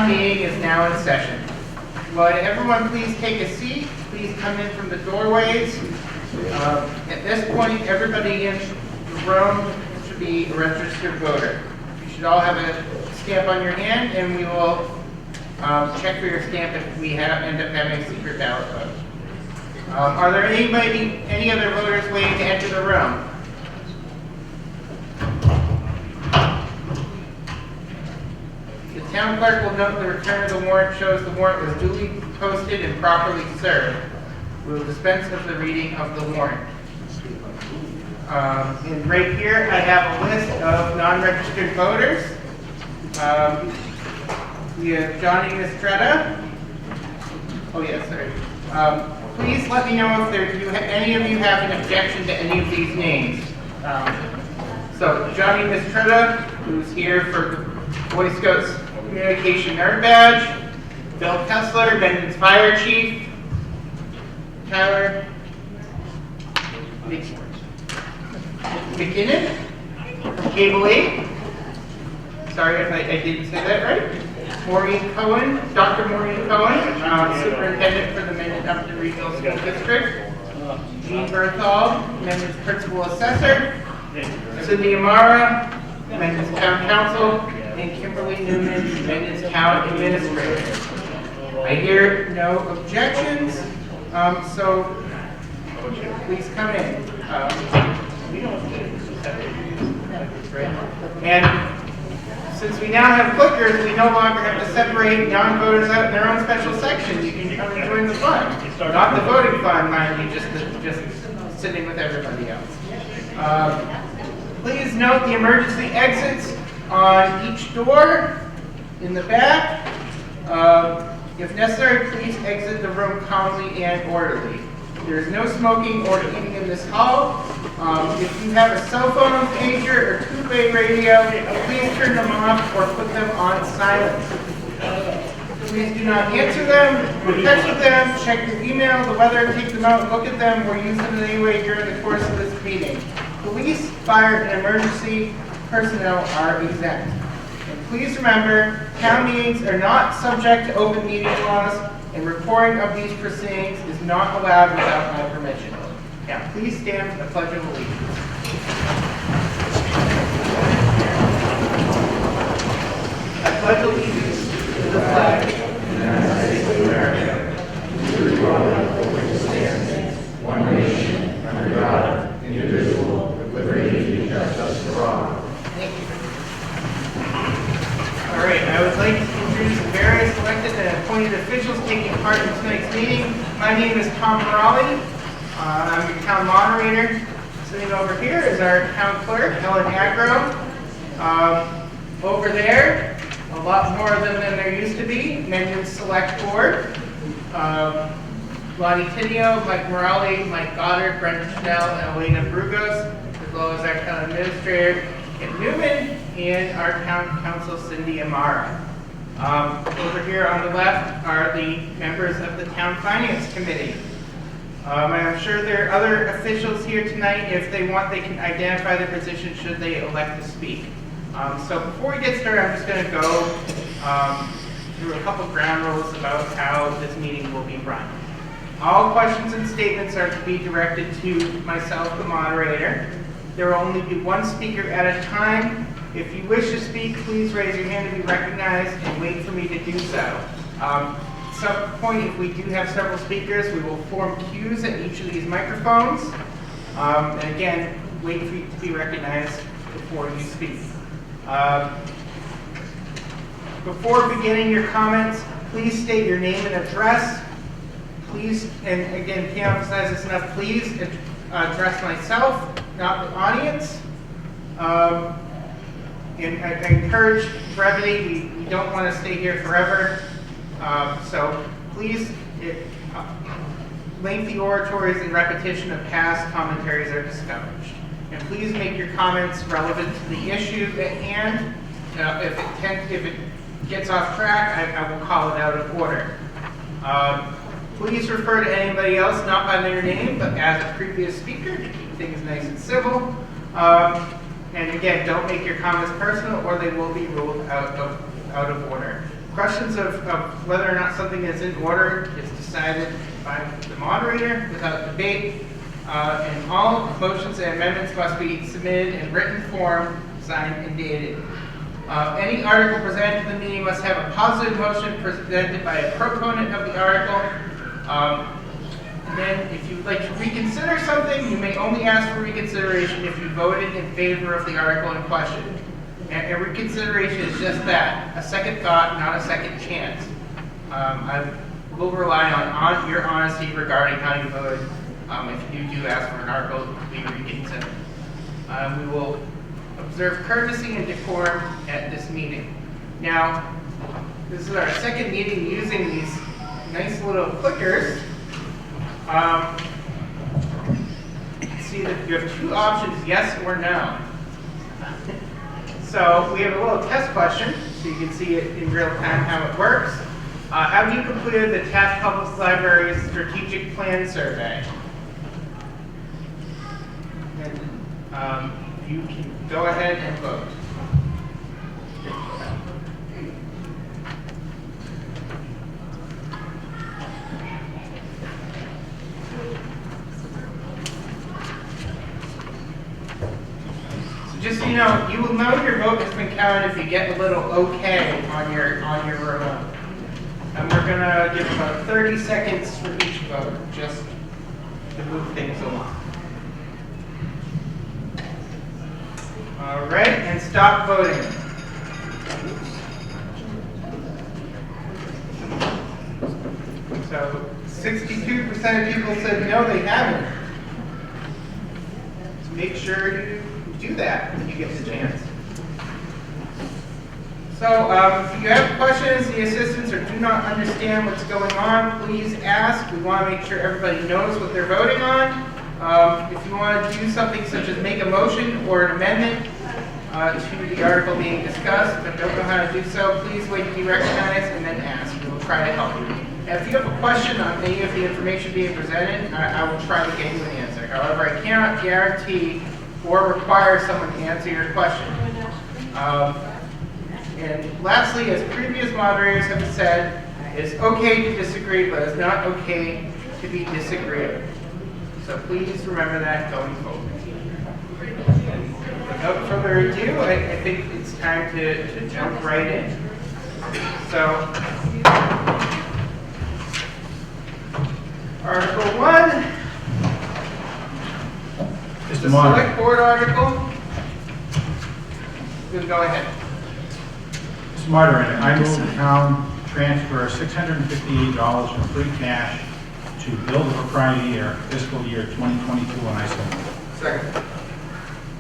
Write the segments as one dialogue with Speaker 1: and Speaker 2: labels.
Speaker 1: town meeting is now in session. Would everyone please take a seat? Please come in from the doorways. At this point, everybody in the room should be a registered voter. You should all have a stamp on your hand, and we will check for your stamp if we end up having a secret ballot vote. Are there any other voters waiting to enter the room? The town clerk will note the return of the warrant shows the warrant was duly posted and properly served. We will dispense with the reading of the warrant. And right here, I have a list of non-registered voters. We have Johnny Mistretta. Oh, yes, sorry. Please let me know if any of you have an objection to any of these names. So, Johnny Mistretta, who's here for the Boy Scouts Communication Nerd Badge. Bill Kessler, Benton's Fire Chief. Tyler McKinnon from Cable 8. Sorry if I didn't say that right. Maureen Cohen, Dr. Maureen Cohen, Superintendent for the Mendon-Upton Regional School District. Jean Berthal, Mendon's Principal Assessor. Cindy Amara, Mendon's Town Council. And Kimberly Newman, Mendon's Town Administrator. I hear no objections, so please come in. And since we now have clickers, we no longer have to separate non-voters out in their own special sections. You can come and join the fun. Not the voting fun, mind you, just sitting with everybody else. Please note the emergency exits on each door in the back. If necessary, please exit the room calmly and orderly. There is no smoking or eating in this hall. If you have a cell phone, pager, or two-way radio, please turn them off or put them on silent. Please do not answer them, or text with them, check your email, the weather, take them out and look at them, or use them in any way during the course of this meeting. Police, fire, and emergency personnel are exempt. And please remember, town meetings are not subject to open meeting laws, and recording of these proceedings is not allowed without my permission. Now, please stand for the Pledge of Allegiance. I pledge allegiance to the flag of the United States of America, to the republic for which it stands, one nation, under God, indivisible, with liberty and justice for all. Thank you. All right, I would like to introduce the various elected and appointed officials taking part in tonight's meeting. My name is Tom Morali. I'm your town moderator. Sitting over here is our town clerk, Helen Agro. Over there, a lot more than there used to be, Mendon's Select Board. Lonnie Tinio, Mike Morali, Mike Goddard, Brendan Schnell, and Elena Brugos, as well as our town administrator, Kim Newman, and our town council, Cindy Amara. Over here on the left are the members of the Town Finance Committee. I'm sure there are other officials here tonight. If they want, they can identify their position should they elect to speak. So before we get started, I'm just going to go through a couple ground rules about how this meeting will be run. All questions and statements are to be directed to myself, the moderator. There will only be one speaker at a time. If you wish to speak, please raise your hand to be recognized and wait for me to do so. At some point, if we do have several speakers, we will form queues at each of these microphones. And again, wait for you to be recognized before you speak. Before beginning your comments, please state your name and address. Please, and again, can't emphasize this enough, please address myself, not the audience. And I encourage brevity. We don't want to stay here forever. So please, lengthy oratories and repetition of past commentaries are discouraged. And please make your comments relevant to the issue at hand. If it gets off track, I will call it out of order. Please refer to anybody else, not by their name, but as a previous speaker, to keep things nice and civil. And again, don't make your comments personal or they will be ruled out of order. Questions of whether or not something is in order is decided by the moderator without debate. And all motions and amendments must be submitted in written form, signed and dated. Any article presented to the meeting must have a positive motion presented by a proponent of the article. And then if you would like to reconsider something, you may only ask for reconsideration if you voted in favor of the article in question. And reconsideration is just that, a second thought, not a second chance. I will rely on your honesty regarding how you voted. If you do ask for an article to be reconsidered. We will observe courtesy and decorum at this meeting. Now, this is our second meeting using these nice little clickers. See that you have two options, yes or no. So we have a little test question, so you can see it in real time how it works. Have you completed the Taft Public Library's strategic plan survey? And you can go ahead and vote. Just so you know, you will know your vote has been counted if you get a little okay on your remote. And we're gonna give about 30 seconds for each vote, just to move things along. All right, and stop voting. So 62% of people said no, they haven't. So make sure you do that when you get the chance. So if you have questions, the assistants, or do not understand what's going on, please ask. We want to make sure everybody knows what they're voting on. If you want to do something such as make a motion or an amendment to the article being discussed, but don't know how to do so, please wait to be recognized and then ask. We will try to help you. And if you have a question on any of the information being presented, I will try to get you an answer. However, I cannot guarantee or require someone to answer your question. And lastly, as previous moderators have said, it's okay to disagree, but it's not okay to be disagreeable. So please remember that going forward. Without further ado, I think it's time to jump right in. So, Article 1 is the select board article. You can go ahead.
Speaker 2: Mr. Moderator, I move the town transfer $658 from free cash to bill the propriety year, fiscal year 2022, and I so move.
Speaker 1: Second.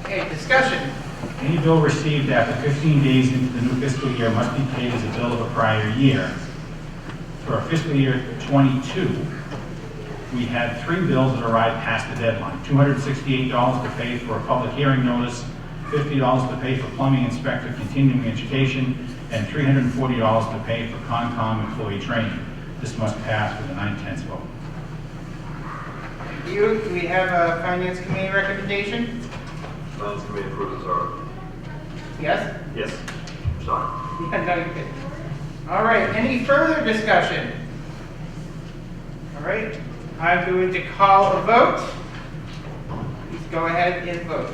Speaker 1: Okay, discussion.
Speaker 2: Any bill received after 15 days into the new fiscal year must be paid as a bill of a prior year. For fiscal year 22, we had 3 bills that arrived past the deadline. $268 to pay for a public hearing notice, $50 to pay for plumbing inspector continuing education, and $340 to pay for Concom employee training. This must pass with a 9/10 vote.
Speaker 1: Thank you. Do we have a Finance Committee recommendation?
Speaker 3: Finance Committee approves this article.
Speaker 1: Yes?
Speaker 3: Yes. Sorry.
Speaker 1: Yeah, no, you're good. All right, any further discussion? All right, I'm going to call a vote. Please go ahead and vote.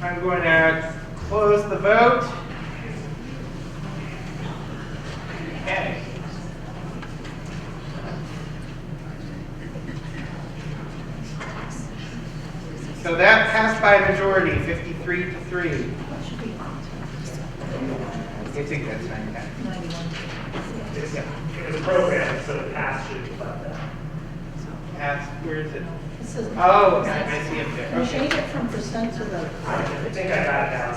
Speaker 1: I'm going to close the vote. Okay. So that passed by a majority, 53-3. I think that's 9/10.
Speaker 4: It's appropriate, so the pass should reflect that.
Speaker 1: Pass, where is it?
Speaker 5: This is-
Speaker 1: Oh, I see it there.
Speaker 5: You
Speaker 1: Okay.
Speaker 5: change it from percent to the.
Speaker 4: I think I got it down.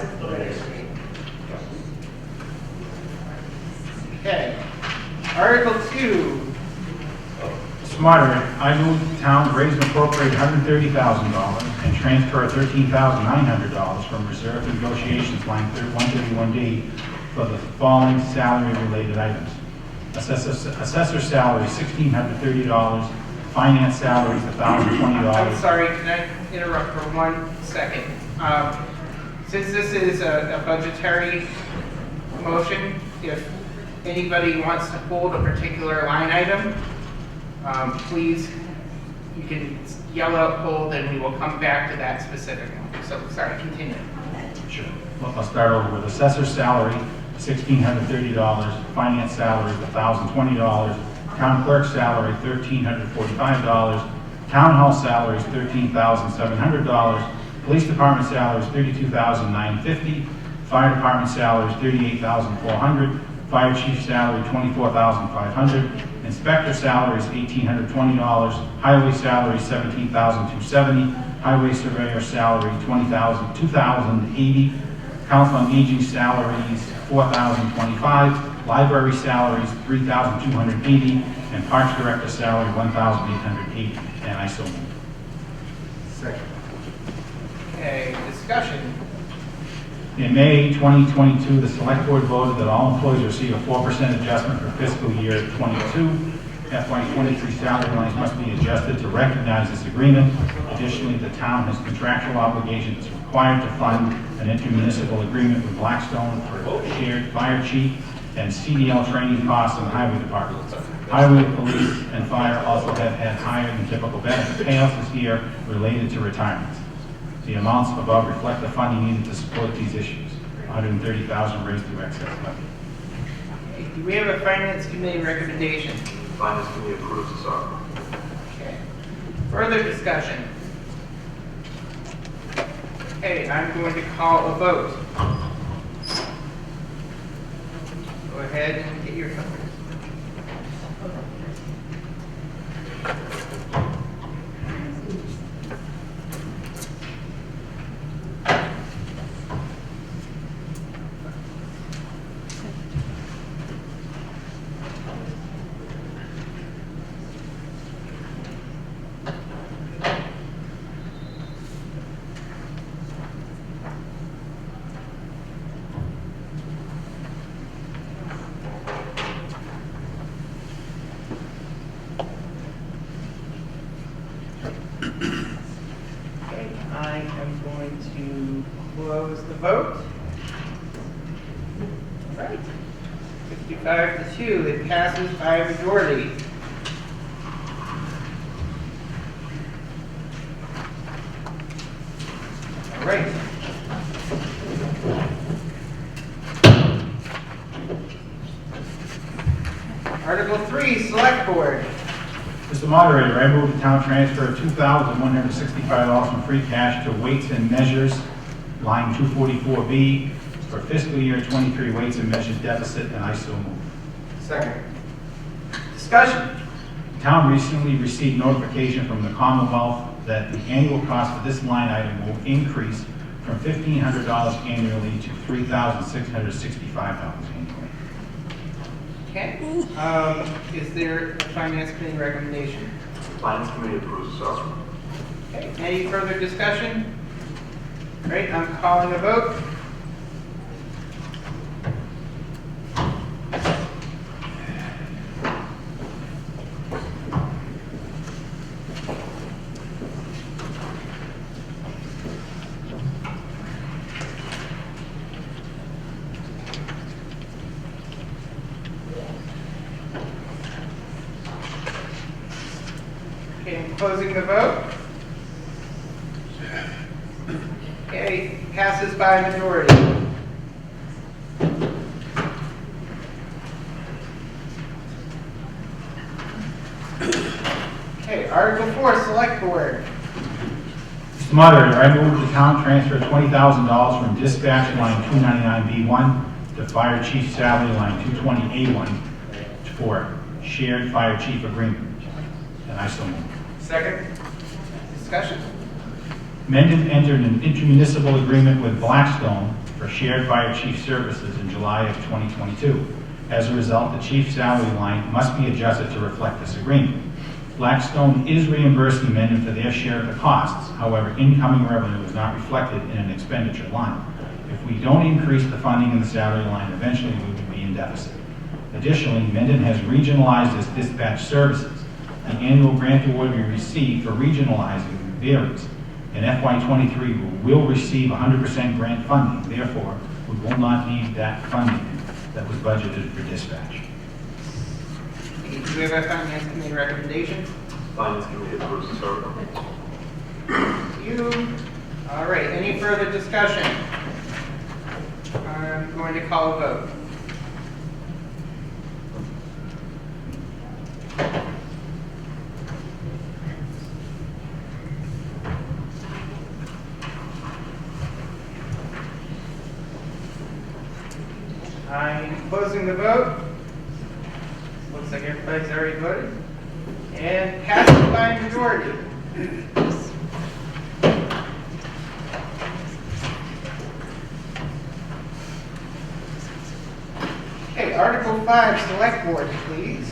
Speaker 1: Okay. Article 2,
Speaker 2: Mr. Moderator, I move the town raise and appropriate $130,000 and transfer $13,900 from reserve negotiations line 131D for the following salary-related items. Assessor salary, $1,630. Finance salaries, $1,020.
Speaker 1: I'm sorry, can I interrupt for 1 second? Since this is a budgetary motion, if anybody wants to hold a particular line item, please, you can yell out hold and we will come back to that specific one. So, sorry, continue.
Speaker 2: Sure. Well, I'll start over with assessor salary, $1,630. Finance salary, $1,020. Town clerk salary, $1,345. Town hall salaries, $13,700. Police department salaries, $32,950. Fire department salaries, $38,400. Fire chief salary, $24,500. Inspector salaries, $1,820. Highway salary, $17,270. Highway surveyor salary, $2,080. Council on Aging salaries, $4,025. Library salaries, $3,280. And Parks Director salary, $1,880. And I so move.
Speaker 5: Second.
Speaker 1: Okay, discussion.
Speaker 2: In May 2022, the Select Board voted that all employees receive a 4% adjustment for fiscal year 22. FY23 salary lines must be adjusted to recognize this agreement. Additionally, the town has contractual obligations required to fund an intermunicipal agreement with Blackstone for shared fire chief and CDL training costs in the highway department. Highway, police, and fire also have had higher than typical benefit payouts this year related to retirements. The amounts above reflect the funding needed to support these issues. $130,000 raised through excess levy.
Speaker 1: Do we have a finance committee recommendation?
Speaker 3: Finance Committee approves this article.
Speaker 1: Okay. Further discussion? Okay, I'm going to call a vote. Go ahead and get your numbers. I am going to close the vote. All right. 55 to 2, it passes by a majority. All right. Article 3, Select Board.
Speaker 2: Mr. Moderator, I move the town transfer $2,165 from free cash to weights and measures, line 244B, for fiscal year 23 weights and measures deficit, and I so move.
Speaker 5: Second.
Speaker 1: Discussion.
Speaker 2: The town recently received notification from the Commonwealth that the annual cost for this line item will increase from $1,500 annually to $3,665 annually.
Speaker 1: Okay. Is there a finance committee recommendation?
Speaker 3: Finance Committee approves this article.
Speaker 1: Okay. Any further discussion? All right, I'm calling a vote. Okay, I'm closing the vote. Okay, passes by a majority. Okay, Article 4, Select Board.
Speaker 2: Mr. Moderator, I move the town transfer $20,000 from dispatch line 299B1 to fire chief salary line 220A1 for shared fire chief agreement. And I so move.
Speaker 1: Second. Discussion.
Speaker 2: Mendon entered an intermunicipal agreement with Blackstone for shared fire chief services in July of 2022. As a result, the chief's salary line must be adjusted to reflect this agreement. Blackstone is reimbursing Mendon for their share of the costs. However, incoming revenue is not reflected in an expenditure line. If we don't increase the funding in the salary line, eventually we will be in deficit. Additionally, Mendon has regionalized its dispatch services. The annual grant award we receive for regionalizing varies. In FY23, we will receive 100% grant funding. Therefore, we will not need that funding that was budgeted for dispatch.
Speaker 1: Okay, do we have a finance committee recommendation?
Speaker 3: Finance committee approves this article.
Speaker 1: You. All right, any further discussion? I'm going to call a vote. I'm closing the vote. Looks like everybody's already voted. And passes by a majority. Okay, Article 5, Select Board, please.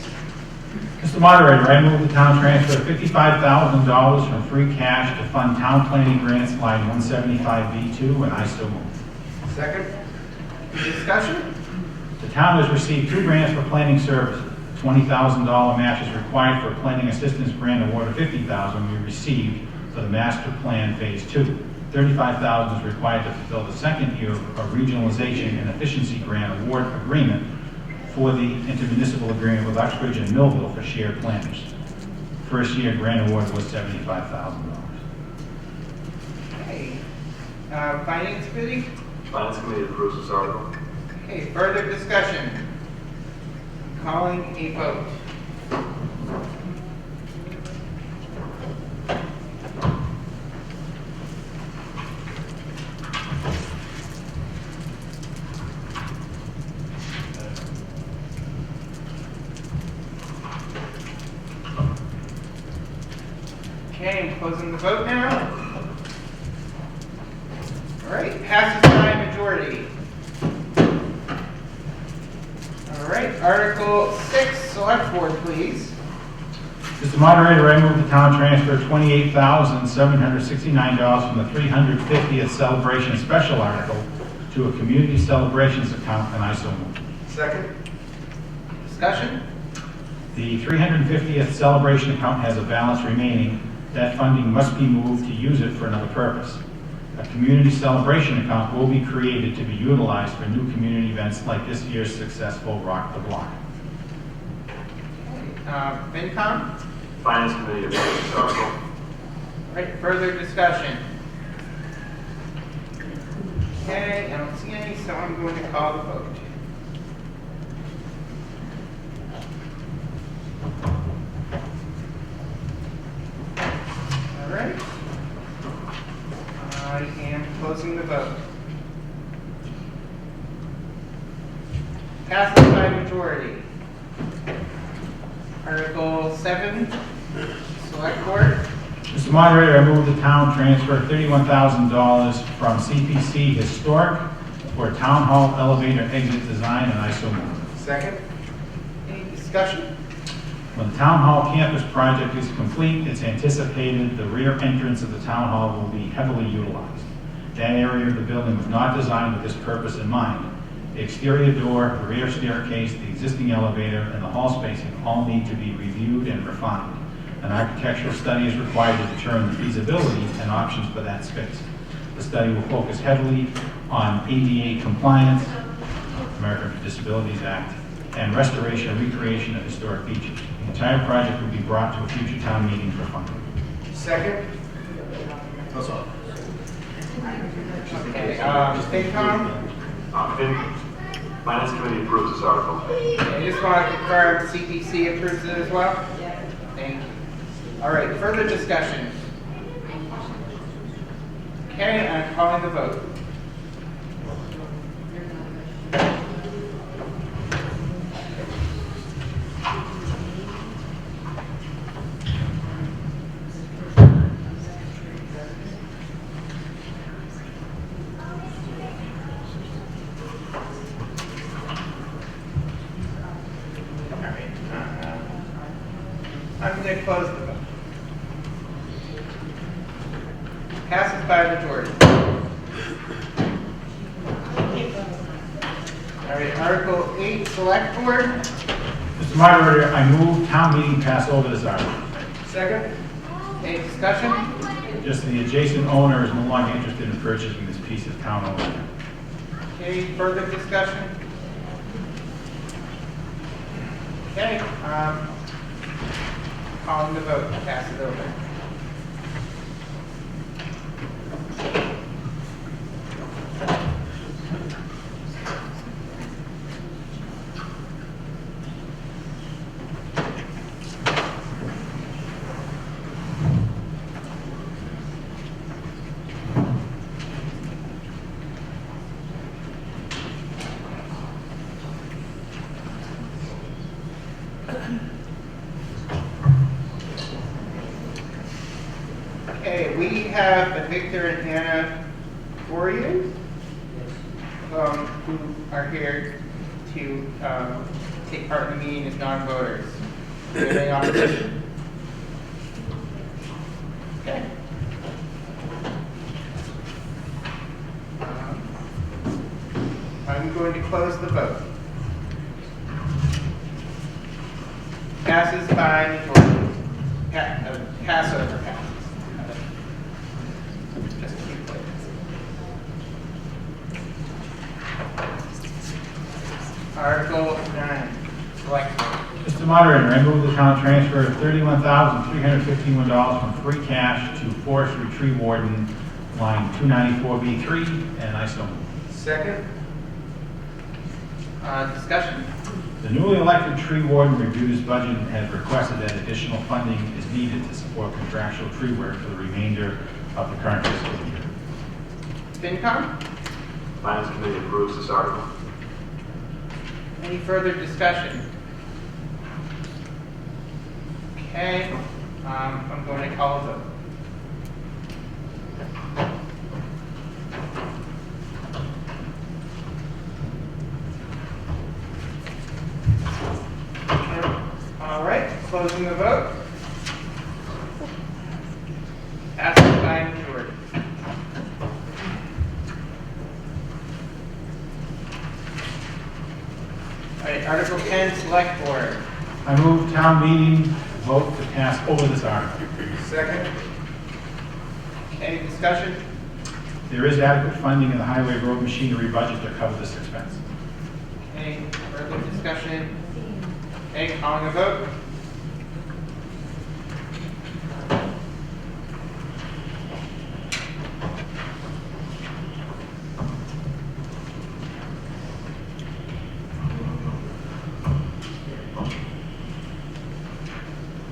Speaker 2: Mr. Moderator, I move the town transfer $55,000 from free cash to fund town planning grants line 175B2, and I so move.
Speaker 5: Second.
Speaker 1: Discussion?
Speaker 2: The town has received 2 grants for planning services. A $20,000 match is required for a planning assistance grant award of $50,000 we received for the master plan phase 2. $35,000 is required to fulfill the second year of regionalization and efficiency grant award agreement for the intermunicipal agreement with Uxbridge and Millville for shared planners. First year grant award was $75,000.
Speaker 1: Okay. Finance Committee?
Speaker 3: Finance committee approves this article.
Speaker 1: Okay, further discussion? Calling a vote. Okay, I'm closing the vote now. All right, passes by majority. All right, Article 6, Select Board, please.
Speaker 2: Mr. Moderator, I move the town transfer $28,769 from the 350th celebration special article to a community celebrations account, and I so move.
Speaker 5: Second.
Speaker 1: Discussion?
Speaker 2: The 350th celebration account has a balance remaining. That funding must be moved to use it for another purpose. A community celebration account will be created to be utilized for new community events like this year's successful Rock the Block.
Speaker 1: FinCom?
Speaker 3: Finance committee approves this article.
Speaker 1: All right, further discussion? Okay, I don't see any, so I'm going to call the vote. All right. I am closing the vote. Passes by majority. Article 7, Select Board.
Speaker 2: Mr. Moderator, I move the town transfer $31,000 from CPC Historic for Town Hall elevator exit design, and I so move.
Speaker 5: Second.
Speaker 1: Any discussion?
Speaker 2: When the Town Hall campus project is complete, it's anticipated the rear entrance of the Town Hall will be heavily utilized. That area of the building was not designed with this purpose in mind. The exterior door, the rear staircase, the existing elevator, and the hall spacing all need to be reviewed and refined. An architectural study is required to determine the feasibility and options for that space. The study will focus heavily on ADA compliance, Americans with Disabilities Act, and restoration and recreation of historic features. The entire project will be brought to a future town meeting for funding.
Speaker 5: Second. That's all.
Speaker 1: Okay, FinCom?
Speaker 3: Finance committee approves this article.
Speaker 1: I just want to confirm CPC approves it as well? Thank you. All right, further discussion? Okay, I'm calling the vote. I'm going to close the vote. Passes by majority. All right, Article 8, Select Board.
Speaker 2: Mr. Moderator, I move town meeting pass over this article.
Speaker 5: Second.
Speaker 1: Any discussion?
Speaker 2: Just the adjacent owner is no longer interested in purchasing this piece of town ownership.
Speaker 1: Any further discussion? Okay, calling the vote, pass it over. Okay, we have Victor and Anna Warriors, who are here to take part in the meeting as non-voters. Do you have any opposition? Okay. I'm going to close the vote. Passes by majority. Passover passes. Just a few places. Article 9, Select Board.
Speaker 2: Mr. Moderator, I move the town transfer $31,351 from free cash to forestry tree warden, line 294B3, and I so move.
Speaker 5: Second.
Speaker 1: Discussion.
Speaker 2: The newly elected tree warden reviews budget and has requested that additional funding is needed to support contractual tree work for the remainder of the current fiscal year.
Speaker 1: FinCom.
Speaker 3: Finance Committee approves this article.
Speaker 1: Any further discussion? Okay, I'm going to call a vote. All right, closing the vote. Passes by majority. All right, Article 10, Select Board.
Speaker 2: I move town meeting vote to pass over this article.
Speaker 5: Second.
Speaker 1: Any discussion?
Speaker 2: There is adequate funding in the highway road machinery budget to cover this expense.
Speaker 1: Any further discussion? Okay, calling a vote.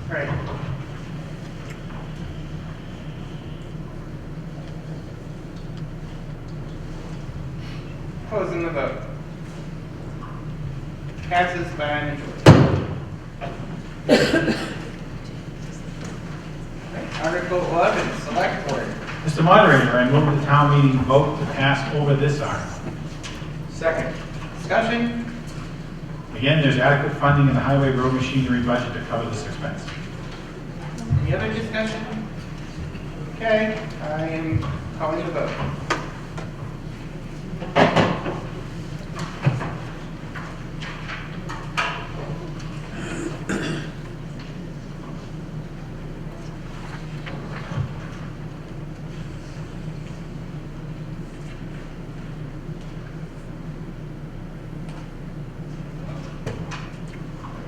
Speaker 1: Right. Closing the vote. Passes by majority. Right, Article 11, Select Board.
Speaker 2: Mr. Moderator, I move the town meeting vote to pass over this article.
Speaker 5: Second.
Speaker 1: Discussion?
Speaker 2: Again, there's adequate funding in the highway road machinery budget to cover this expense.
Speaker 1: Any other discussion? Okay, I am calling the vote.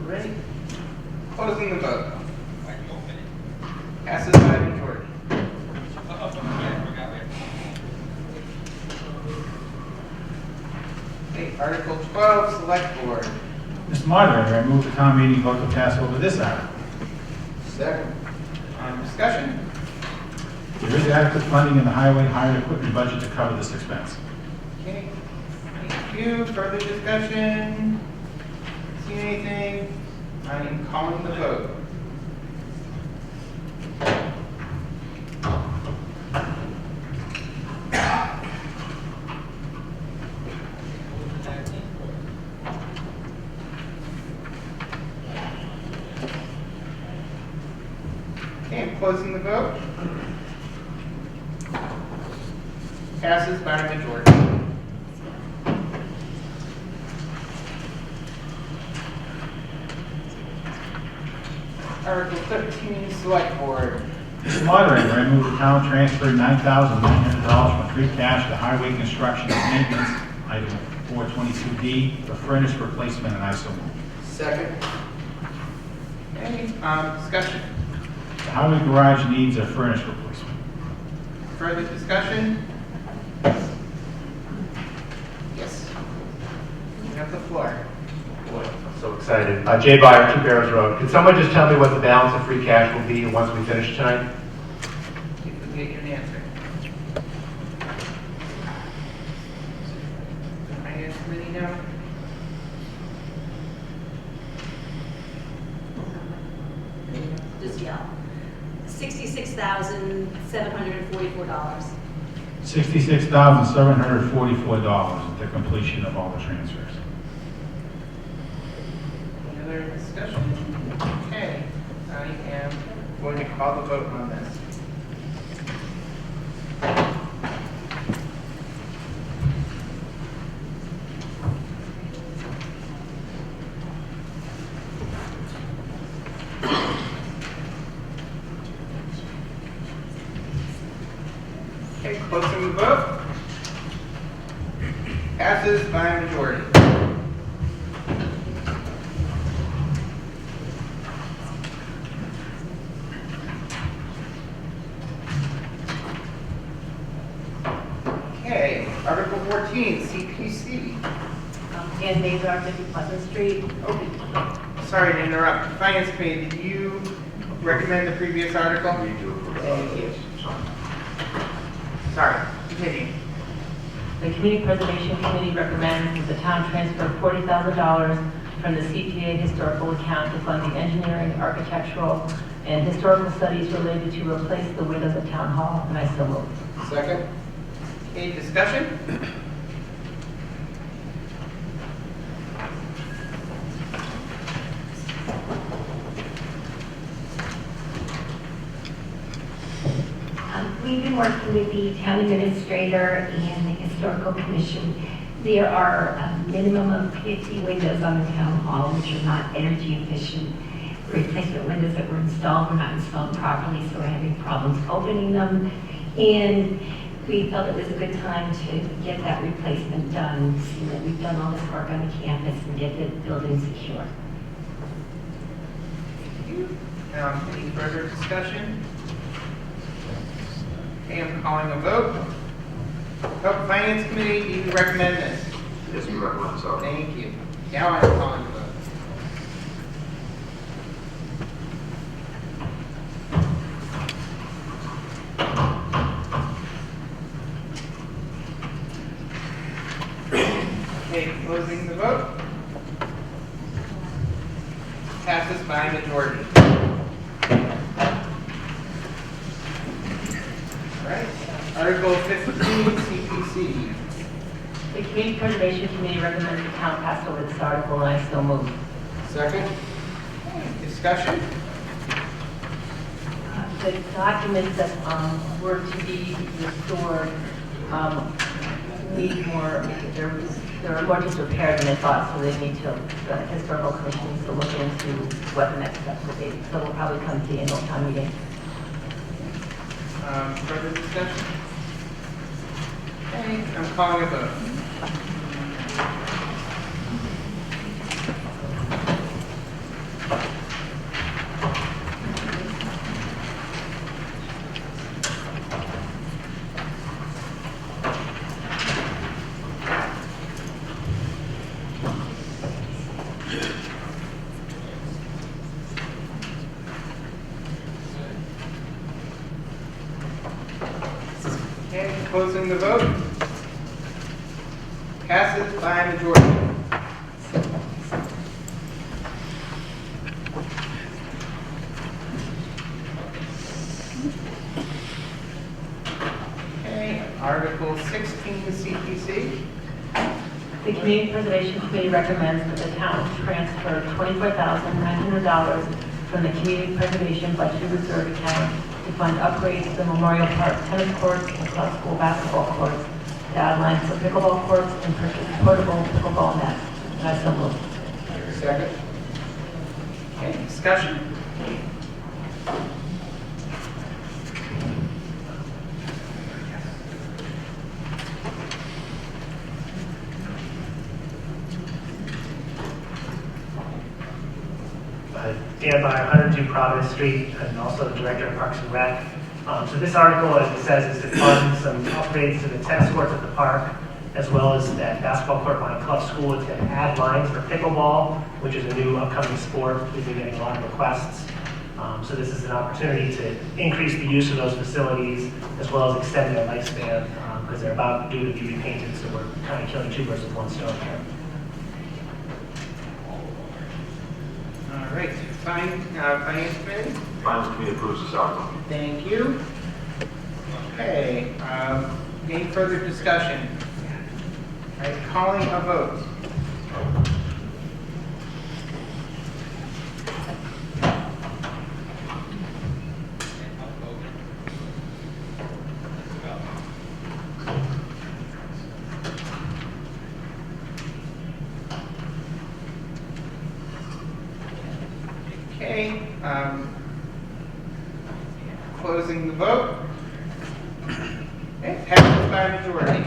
Speaker 1: Ready? Closing the vote. Passes by majority. Okay, Article 12, Select Board.
Speaker 2: Mr. Moderator, I move the town meeting vote to pass over this article.
Speaker 5: Second.
Speaker 1: Discussion?
Speaker 2: There is adequate funding in the highway hired equipment budget to cover this expense.
Speaker 1: Okay, thank you. Further discussion? See anything? I am calling the vote. closing the vote. Passes by a majority. Article 13, Select Board.
Speaker 2: Mr. Moderator, I move the town transfer $9,900 from free cash to highway construction and maintenance, item 422D, for furnace replacement, and I so move.
Speaker 5: Second.
Speaker 1: Any discussion?
Speaker 2: The highway garage needs a furnace replacement.
Speaker 1: Further discussion? Yes. You have the floor.
Speaker 3: Boy, I'm so excited. Jay Byer, 2 Barrows Road. Could someone just tell me what the balance of free cash will be once we finish tonight?
Speaker 1: You can get your answer. Finance committee now?
Speaker 6: Just yell. $66,744.
Speaker 2: $66,744 at the completion of all the transfers.
Speaker 1: Any other discussion? Okay, I am going to call the vote on this. Okay, closing the vote. Passes by a majority. Okay, Article 14, CPC.
Speaker 6: Dan Mazar, 50 Pleasant Street.
Speaker 1: Oh, sorry to interrupt. Finance Committee, did you recommend the previous article? Thank you. Sorry, continue.
Speaker 7: The Community Preservation Committee recommends that the town transfer $40,000 from the CPA historical account to fund the engineering, architectural, and historical studies related to replace the windows at Town Hall, and I so move.
Speaker 5: Second.
Speaker 1: Any discussion?
Speaker 8: We've been working with the town administrator and the historical commission. There are a minimum of 50 windows on the town hall which are not energy efficient. Replacement windows that were installed were not installed properly, so we're having problems opening them. And we felt it was a good time to get that replacement done, seeing that we've done all this work on the campus and get the building secure.
Speaker 1: Any further discussion? Okay, I'm calling a vote. Oh, Finance Committee, do you recommend this?
Speaker 3: Yes, we recommend so.
Speaker 1: Thank you. Now I'm calling a vote. Okay, closing the vote. Passes by a majority. All right, Article 15, CPC.
Speaker 7: The Community Preservation Committee recommends the town pass over this article, and I so move.
Speaker 5: Second.
Speaker 1: Discussion?
Speaker 7: The documents that were to be restored need more, they're more disrepaired than they thought, so they need to, the historical commission needs to look into what the next steps will be. So we'll probably come to the annual town meeting.
Speaker 1: Further discussion? Okay, I'm calling a vote. Okay, closing the vote. Passes by a majority. Okay, Article 16, CPC.
Speaker 7: The Community Preservation Committee recommends that the town transfer $24,900 from the Community Preservation Budget Reserve Account to fund upgrades to the Memorial Park tennis courts and club school basketball courts, to add lines for pickleball courts and purchase portable pickleball nets. And I so moved.
Speaker 5: Second.
Speaker 1: Okay, discussion?
Speaker 4: Dan Byer, 102 Providence Street, and also the Director of Parks and Rec. So this article, as it says, is to fund some upgrades to the tennis courts at the park, as well as that basketball court behind Club School. It's going to add lines for pickleball, which is a new upcoming sport. We've been getting a lot of requests. So this is an opportunity to increase the use of those facilities, as well as extend their lifespan, because they're about due to be repainted, so we're kind of killing two birds with one stone here.
Speaker 1: All right, Finance Committee?
Speaker 9: Finance Committee approves this article.
Speaker 1: Thank you. Okay, any further discussion? All right, calling a vote. Okay, closing the vote. Okay, passes by majority.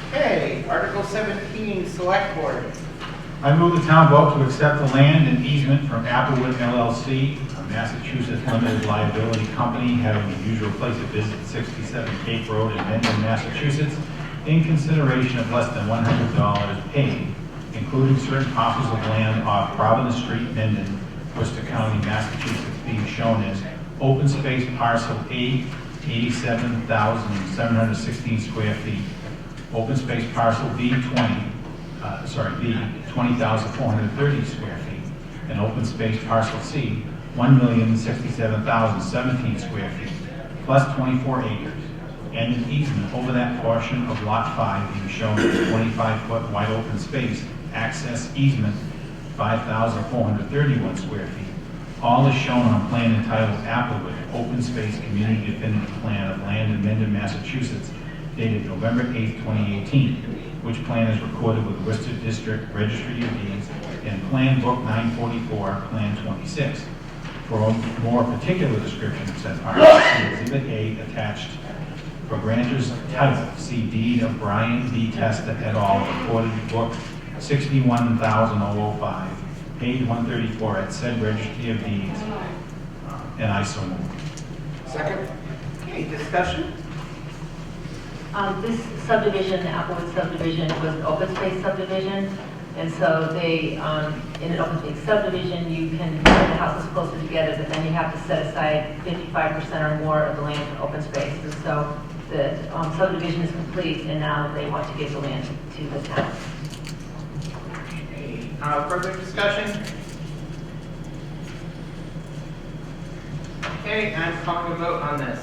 Speaker 1: Okay, Article 17, Select Board.
Speaker 2: I move the town vote to accept the land and easement from Applewood LLC, a Massachusetts limited liability company having the usual place of business at 67 Cape Road in Mendon, Massachusetts, in consideration of less than $100 paid, including certain parcels of land off Providence Street, Mendon, Worcester County, Massachusetts, being shown as open space parcel A, 87,716 square feet, open space parcel B, 20,430 square feet, and open space parcel C, 1,067,017 square feet, plus 24 acres, and an easement over that portion of Lot 5 being shown as 25-foot wide open space, access easement, 5,431 square feet. All is shown on plan entitled Applewood Open Space Community Definitive Plan of Land in Mendon, Massachusetts, dated November 8, 2018, which plan is recorded with Worcester District Registry of Deeds and Plan Book 944, Plan 26. For a more particular description of said parcel, see Exhibit A attached. For grantor's title, see deed of Brian B. Testa et al., recorded book 61,005, page 134 at said Registry of Deeds, and I so move.
Speaker 5: Second.
Speaker 1: Okay, discussion?
Speaker 7: This subdivision, the Applewood subdivision, was an open space subdivision, and so they, in an open space subdivision, you can put the houses closer together, but then you have to set aside 55% or more of the land for open space. And so the subdivision is complete, and now they want to give the land to the town.
Speaker 1: Further discussion? Okay, I'm calling a vote on this.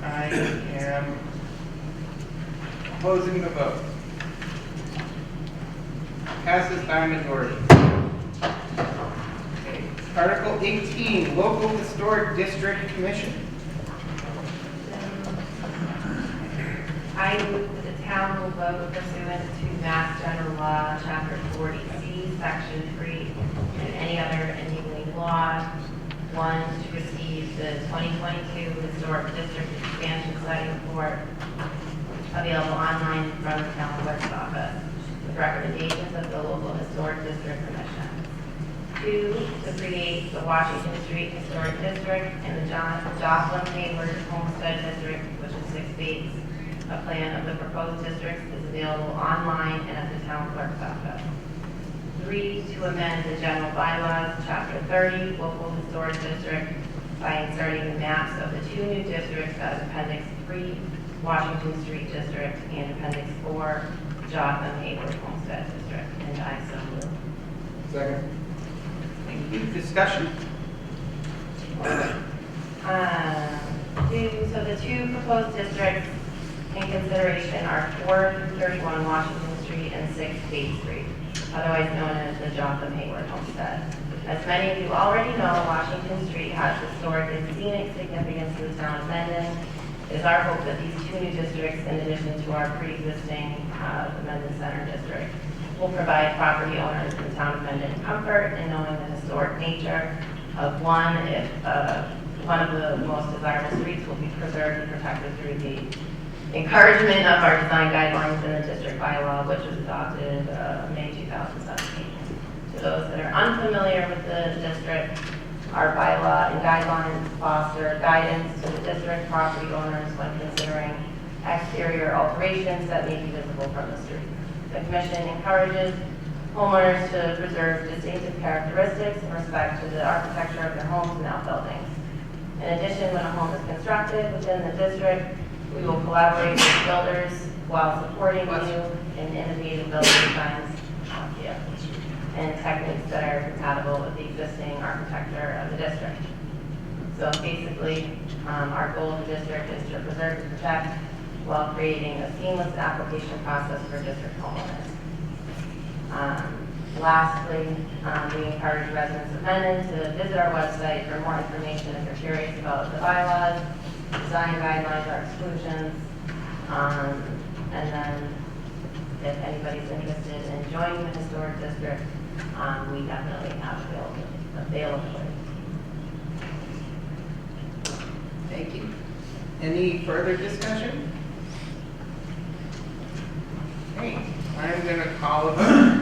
Speaker 1: I am closing the vote. Passes by majority. Okay. Article 18, Local Historic District Commission.
Speaker 10: I move that the town will vote pursuant to Mass General Law, Chapter 40C, Section 3, and any other enabling law. 1, to receive the 2022 Historic District Expansion Study Report available online from the town clerk's office with recommendations of the local historic district commission. 2, to create the Washington Street Historic District and the Jocelyn Hayward Homestead District, which is 6 states. A plan of the proposed districts is available online and at the town clerk's office. 3, to amend the general bylaws, Chapter 30, Local Historic District, by inserting the maps of the 2 new districts as Appendix 3 Washington Street District, and Appendix 4, Jotham Hayward Homestead District, and I so move.
Speaker 5: Second.
Speaker 1: Thank you. Discussion?
Speaker 10: So the two proposed districts in consideration are 431 Washington Street and 6 State Street, otherwise known as the Jotham Hayward Homestead. As many of you already know, Washington Street has historic and scenic significance to the town of Mendon. It is our hope that these two new districts, in addition to our pre-existing the Mendon Center District, will provide property owners in the town of Mendon comfort in knowing the historic nature of one if one of the most desirable streets will be preserved and protected through the encouragement of our design guidelines in the district bylaw, which was adopted May 2017. To those that are unfamiliar with the district, our bylaw and guidelines foster guidance to the district property owners when considering exterior alterations that may be visible from the street. The commission encourages homeowners to preserve distinctive characteristics in respect to the architecture of their homes and outbuildings. In addition, when a home is constructed within the district, we will collaborate with builders while supporting new and innovative building designs and techniques that are compatible with the existing architecture of the district. So basically, our goal of the district is to preserve and protect while creating a seamless application process for district homeowners. Lastly, we encourage residents of Mendon to visit our website for more information if you're curious about the bylaws, design guidelines, our exclusions, and then if anybody's interested in joining the historic district, we definitely have availability.
Speaker 1: Thank you. Any further discussion? Okay, I'm going to call a vote.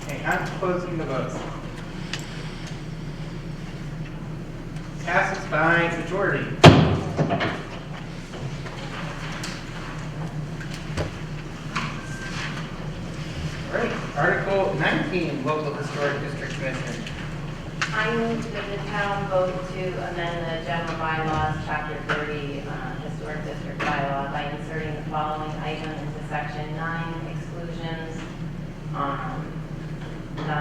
Speaker 1: Okay, I'm closing the vote. Passes by majority. All right, Article 19, Local Historic District Commission.
Speaker 10: I move that the town vote to amend the general bylaws, chapter 30, historic district bylaw by inserting the following item into section 9, exclusions, 9.1.8,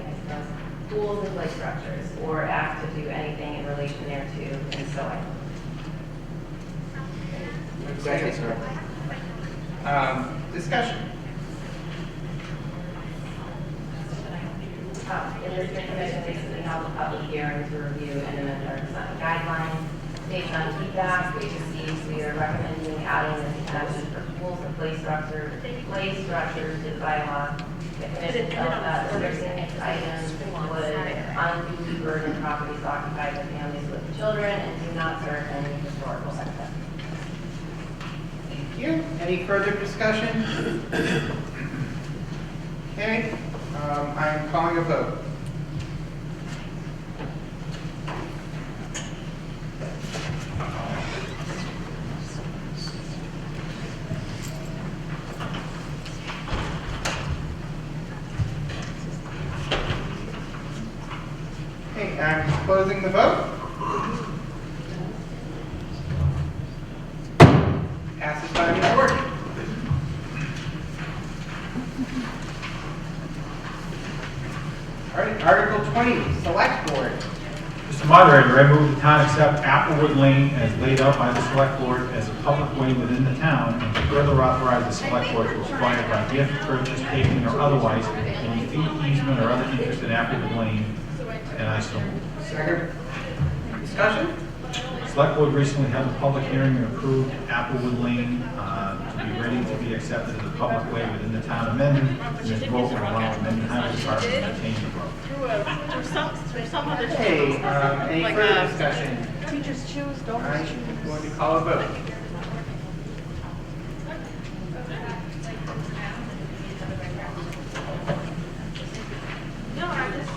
Speaker 10: I suppose, pools and play structures, or act to do anything in relation thereto, and so I move.
Speaker 5: Second, sir.
Speaker 1: Discussion.
Speaker 10: The district commission recently held a public hearing to review and amend our design guidelines. Based on feedback we received, we are recommending adding this exemption for pools and play structures to the bylaw. The commission felt that restricting its items would unduly burden properties occupied by families with children and do not serve any historical benefit.
Speaker 1: Thank you. Any further discussion? Okay, I'm calling a vote. Okay, I'm closing the vote. Passes by majority. All right, Article 20, Select Board.
Speaker 2: Mr. Moderator, I move the town accept Applewood Lane as laid out by the Select Board as a public way within the town, and to further authorize the Select Board to acquire by gift, purchase, taking, or otherwise any fee, easement, or other interest in Applewood Lane, and I so move.
Speaker 5: Second.
Speaker 1: Discussion?
Speaker 2: Select Board recently held a public hearing and approved Applewood Lane to be ready to be accepted as a public way within the town of Mendon, and this vote will allow the Mendon Highway Department to maintain the road.
Speaker 1: Hey, any further discussion?
Speaker 11: we just choose, don't we
Speaker 1: I'm
Speaker 11: choose?
Speaker 1: going to call a vote.
Speaker 11: No, I just,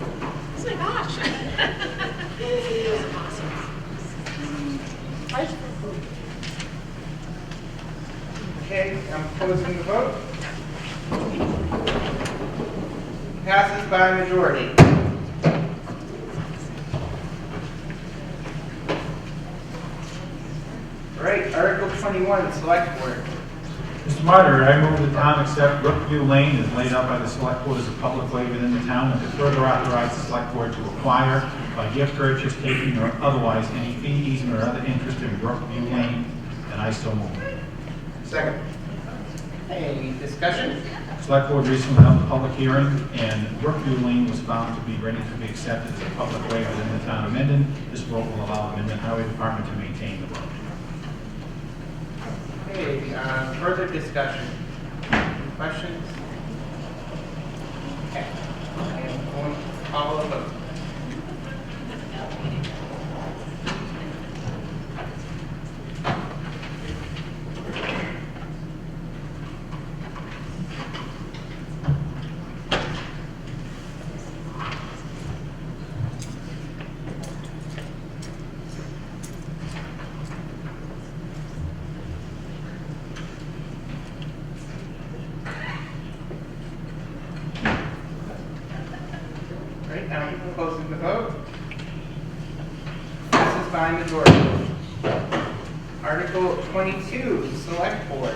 Speaker 11: oh my gosh. It was awesome. I just,
Speaker 1: Okay, I'm closing the vote. Passes by majority. All right, Article 21, Select Board.
Speaker 2: Mr. Moderator, I move the town accept Brookview Lane as laid out by the select board as a public way within the town and to further authorize the select board to acquire by gift purchase, taking, or otherwise any fee, easement, or other interest in Brookview Lane, and I so move.
Speaker 5: Second.
Speaker 1: Any discussion?
Speaker 2: Select board recently held a public hearing, and Brookview Lane was found to be ready to be accepted as a public way within the town of Mendon. This vote will allow the Mendon Highway Department to maintain the road.
Speaker 1: Okay, further discussion? Questions? Okay, I am going to call a vote. Right, now I'm closing the vote. Passes by majority. Article 22, Select Board.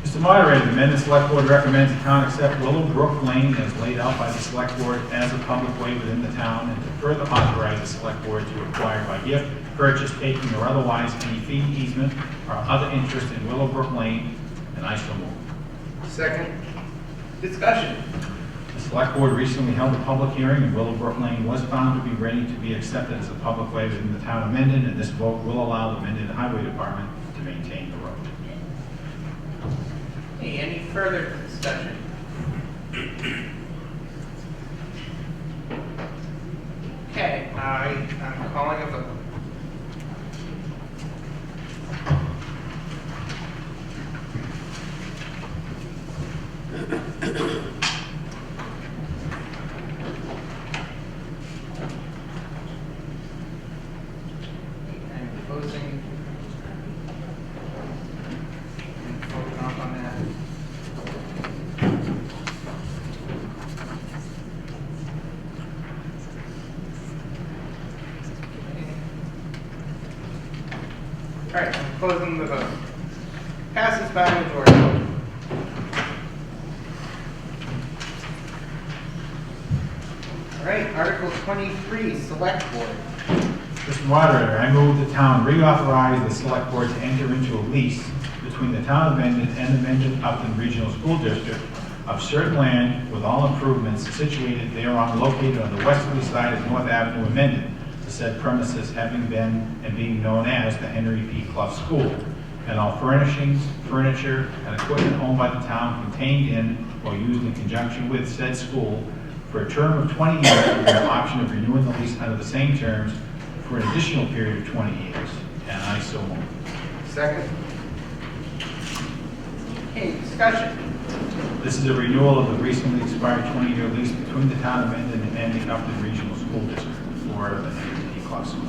Speaker 2: Mr. Moderator, the Mendon Select Board recommends the town accept Willowbrook Lane as laid out by the Select Board as a public way within the town and to further authorize the Select Board to acquire by gift, purchase, taking, or otherwise any fee, easement, or other interest in Willowbrook Lane, and I so move.
Speaker 5: Second.
Speaker 1: Discussion.
Speaker 2: The Select Board recently held a public hearing, and Willowbrook Lane was found to be ready to be accepted as a public way within the town of Mendon, and this vote will allow the Mendon Highway Department to maintain the road.
Speaker 1: Hey, any further discussion? Okay, I'm calling a vote. I'm closing. And voting off on that. All right, I'm closing the vote. Passes by majority. All right, Article 23, Select Board.
Speaker 2: Mr. Moderator, I move the town reauthorize the Select Board to enter into a lease between the town of Mendon and the Mendon-Upton Regional School District of certain land with all improvements situated thereon located on the westerly side of North Avenue in Mendon, the said premises having been and being known as the Henry P. Clough School, and all furnishings, furniture, and equipment owned by the town contained in or used in conjunction with said school for a term of 20 years with an option of renewing the lease under the same terms for an additional period of 20 years. And I so move.
Speaker 5: Second.
Speaker 1: Okay, discussion.
Speaker 2: This is a renewal of the recently expired 20-year lease between the town of Mendon and the Upton Regional School District for the Henry P. Clough School.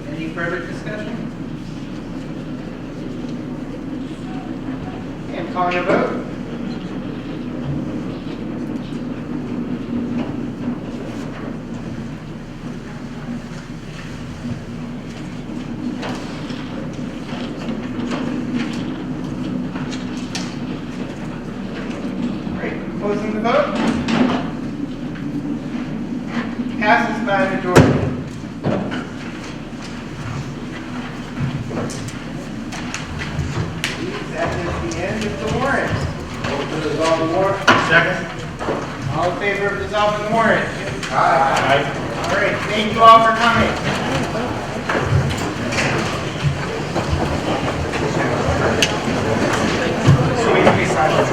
Speaker 1: Any further discussion? Okay, I'm calling a vote. Closing the vote. Passes by majority. That is the end of the warrant.
Speaker 5: Vote to dissolve the warrant.
Speaker 2: Second.
Speaker 1: All in favor of dissolving the warrant?
Speaker 5: Aye.
Speaker 1: All right, thank you all for coming.
Speaker 2: So we can be silent.